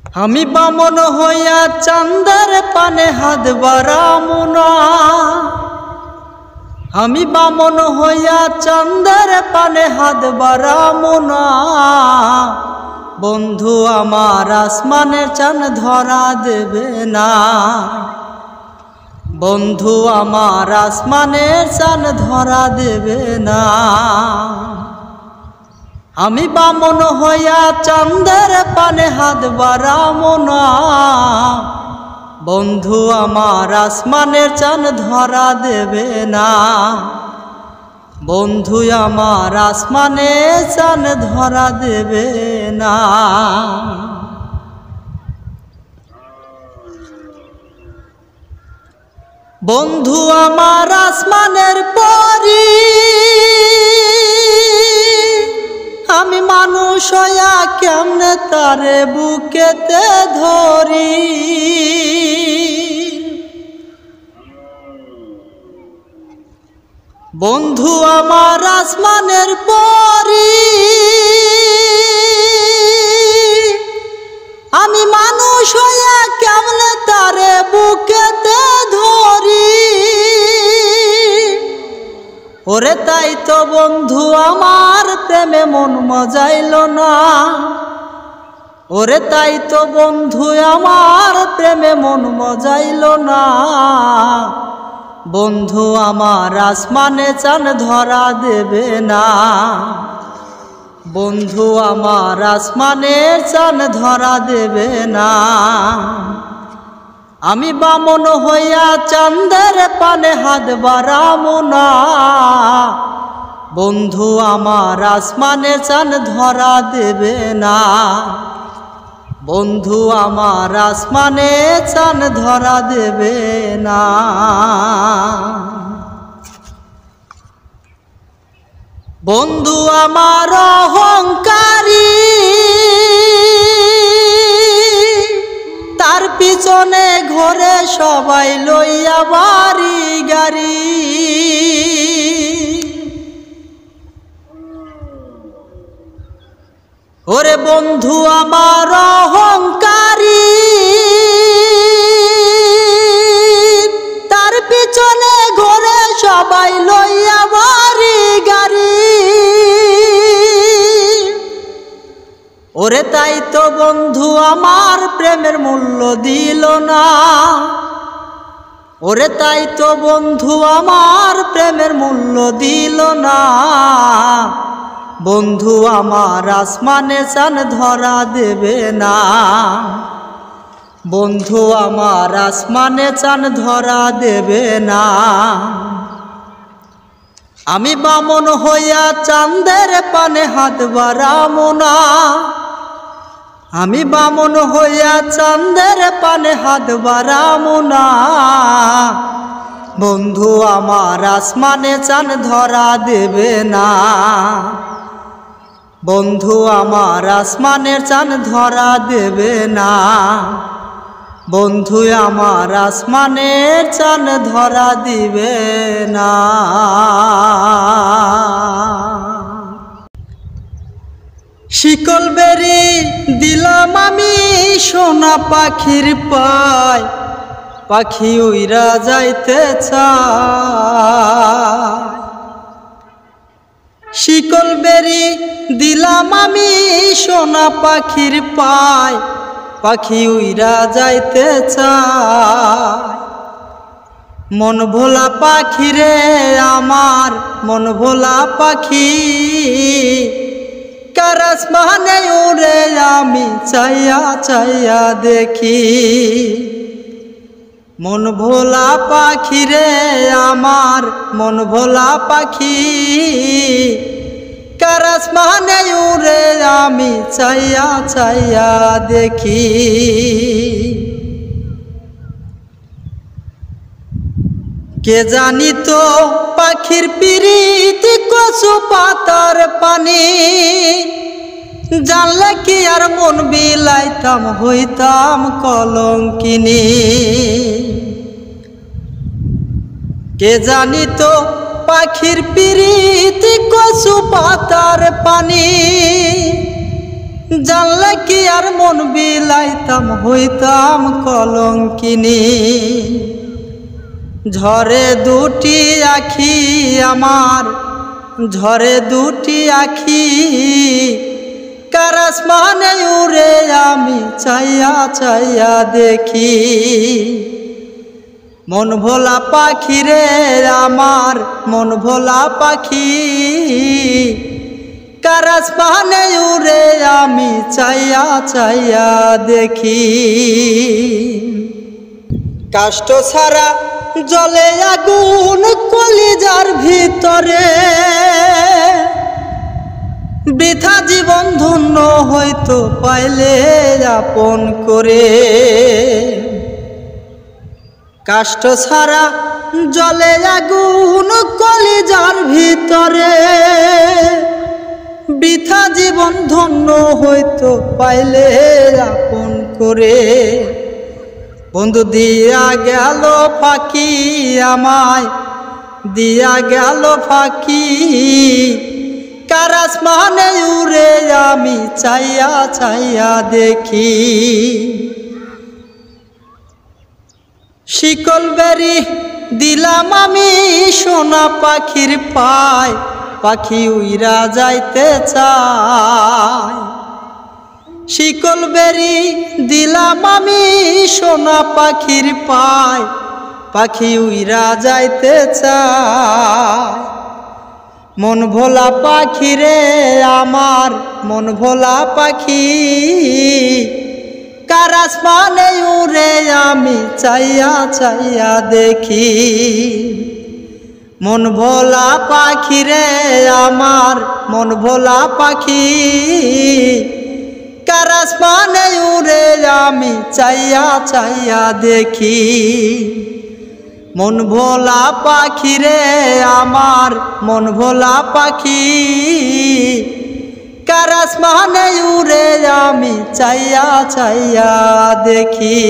আমি বামন হইয়া চাঁদের পানে হাত বাড়ামু না। আমি বামন হইয়া চাঁদের পানে হাত বাড়ামু না। বন্ধু আমার আসমানের চাঁদ ধরা দেবে না। বন্ধু আমার আসমানের চাঁদ ধরা দেবে না। আমি বামন হইয়া চাঁদের পানে হাত বাড়ামু না। বন্ধু আমার আসমানের চাঁদ ধরা দেবে না। বন্ধু আমার আসমানের চাঁদ ধরা দেবে না। বন্ধু আমার আসমানের পরি, আমি মানুষ হইয়া কেমনে তারে বুকেতে ধরি। বন্ধু আমার আসমানের পরি, আমি মানুষ হইয়া কেমনে তারে বুকেতে ধরি। ওরে তাই তো বন্ধু আমার প্রেমে মন মজাইল না। ওরে তাই তো বন্ধু আমার প্রেমে মন মজাইল না। বন্ধু আমার আসমানে চাঁদ ধরা দেবে না। বন্ধু আমার আসমানে চাঁদ ধরা দেবে না। আমি বামন হইয়া চাঁদের পানে হাত বাড়ামু না। বন্ধু আমার আসমানে চাঁদ ধরা দেবে না। বন্ধু আমার আসমানে চাঁদ ধরা দেবে না। বন্ধু আমার অহংকারী, তার পিছনে ঘরে সবাই লইয়া বাড়ি গাড়ি। ওরে বন্ধু আমার অহংকারী, তার পিছনে ঘরে সবাই লইয়া বাড়ি গাড়ি। ওরে তাই তো বন্ধু আমার প্রেমের মূল্য দিল না। ওরে তাই তো বন্ধু আমার প্রেমের মূল্য দিল না। বন্ধু আমার আসমানে চাঁদ ধরা দেবে না। বন্ধু আমার আসমানে চাঁদ ধরা দেবে না। আমি বামন হইয়া চাঁদের পানে হাত বাড়ামু না। আমি বামন হইয়া চাঁদের পানে হাত বাড়ামু না। বন্ধু আমার আসমানে চাঁদ ধরা দেবে না। বন্ধু আমার আসমানের চাঁদ ধরা দেবে না। বন্ধু আমার আসমানের চাঁদ ধরা দিবে না। শিকল বেরি দিলাম আমি সোনা পাখির পায়, পাখি উইরা যাইতে চায়। শিকল বেরি দিলাম আমি সোনা পাখির পায়, পাখি উইরা যাইতে চায়। মন ভোলা পাখি রে আমার, মন ভোলা পাখি, কার আসমানে উড়ে আমি চাইয়া চাইয়া দেখি। মন ভোলা পাখি রে আমার, মন ভোলা পাখি, কার আসমানে উড়ে আমি চাইয়া চাইয়া দেখি। কে জানি তো পাখির পিরিতি কচু পাতার পানি, জানলে কি আর মন বিলাইতাম হইতাম কলঙ্কিনী। কে জানি তো পাখির পিরিতি কচু পাতার পানি, জানলে কি আর মন বিলাইতাম, হইতাম কলঙ্কিনী। ঝরে দুটি আখি আমার, ঝরে দুটি আখি, কার আসমানে উড়ে আমি চাইয়া চাইয়া দেখি। মন ভোলা পাখি রে আমার, মন ভোলা পাখি, কার আসমানে উড়ে আমি চাইয়া চাইয়া দেখি। কাষ্ট ছাড়া জলে আগুন কলিজার ভিতরে, বৃথা জীবন ধন্য হয়তো পাইলে আপন করে। কাষ্ট ছাড়া জলে আগুন কলিজার ভিতরে, বৃথা জীবন ধন্য হয়তো পাইলে আপন করে। বন্ধু দিয়া গেল ফাঁকি আমায়, দিয়া গেল ফাঁকি, কার আসমানে উড়ে আমি চাইয়া চাইয়া দেখি। শিকল বেরি দিলাম আমি সোনা পাখির পায়, পাখি উইরা যাইতে চায়। শিকল বেরি দিলাম আমি সোনা পাখির পায়, পাখি উইরা যাইতে চায়। মন ভোলা পাখি রে আমার, মন ভোলা পাখি, কার আসমানে উড়ে আমি চাইয়া চাইয়া দেখি। মন ভোলা পাখি রে আমার, মন ভোলা পাখি, কার আসমানে উড়ে আমি চাইয়া চাইয়া দেখি। মন ভোলা পাখি রে আমার, মন ভোলা পাখি, কার আসমানে উড়ে আমি চাইয়া চাইয়া দেখি।